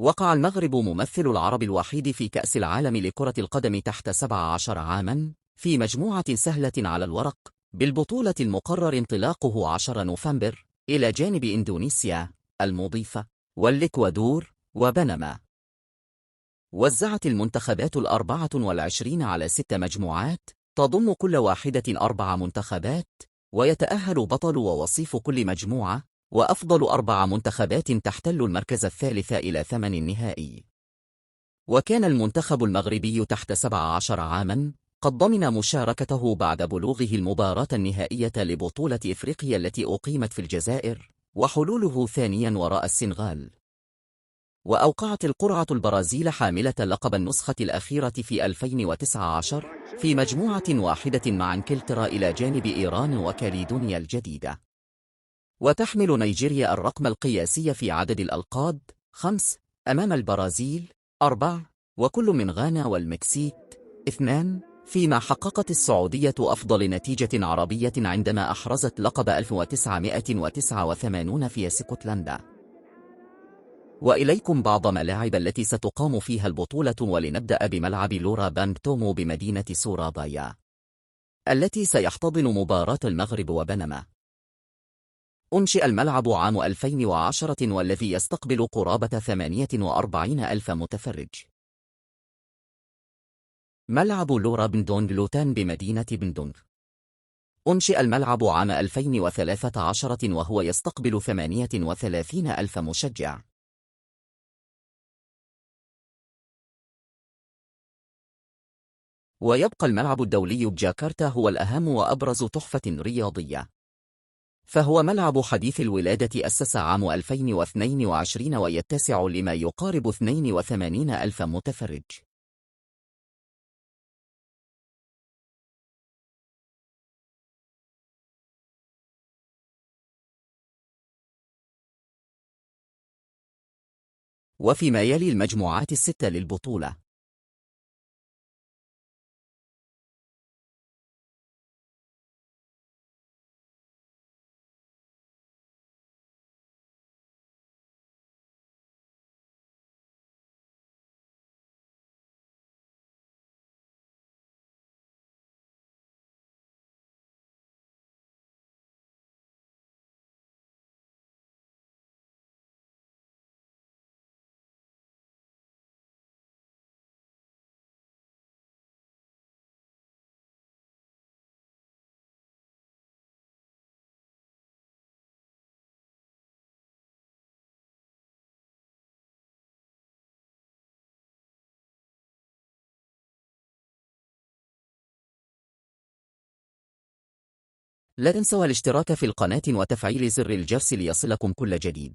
وقع المغرب ممثل العرب الوحيد في كأس العالم لكرة القدم تحت 17 عاماً في مجموعة سهلة على الورق بالبطولة المقرر انطلاقه 10 نوفمبر إلى جانب إندونيسيا، المضيفة، والإكوادور، وبنما. وزعت المنتخبات 24 على 6 مجموعات تضم كل واحدة 4 منتخبات، ويتأهل بطل ووصيف كل مجموعة وأفضل 4 منتخبات تحتل المركز الثالث إلى 8 النهائي. وكان المنتخب المغربي تحت 17 عاماً قد ضمن مشاركته بعد بلوغه المباراة النهائية لبطولة إفريقيا التي أقيمت في الجزائر، وحلوله ثانياً وراء السنغال. وأوقعت القرعة البرازيل حاملة لقب النسخة الأخيرة في 2019 في مجموعة واحدة مع إنجلترا إلى جانب إيران وكاليدونيا الجديدة. وتحمل نيجيريا الرقم القياسي في عدد الألقاب 5 أمام البرازيل 4، وكل من غانا والمكسيك 2، فيما حققت السعودية أفضل نتيجة عربية عندما أحرزت لقب 1989 في اسكتلندا. وإليكم بعض ملاعب التي ستقام فيها البطولة، ولنبدأ بملعب لورا بانكتومو بمدينة سورابايا التي سيحتضن مباراة المغرب وبنما. أنشئ الملعب عام 2010 والذي يستقبل قرابة 48 ألف متفرج. ملعب لورا بندونغ لوتان بمدينة بندونغ. أنشئ الملعب عام 2013 وهو يستقبل 38 ألف مشجع. ويبقى الملعب الدولي بجاكرتا هو الأهم وأبرز تحفة رياضية، فهو ملعب حديث الولادة أسس عام 2022 ويتسع لما يقارب 82 ألف متفرج. وفيما يلي المجموعات الستة للبطولة: لا تنسوا الاشتراك في القناة وتفعيل زر الجرس ليصلكم كل جديد.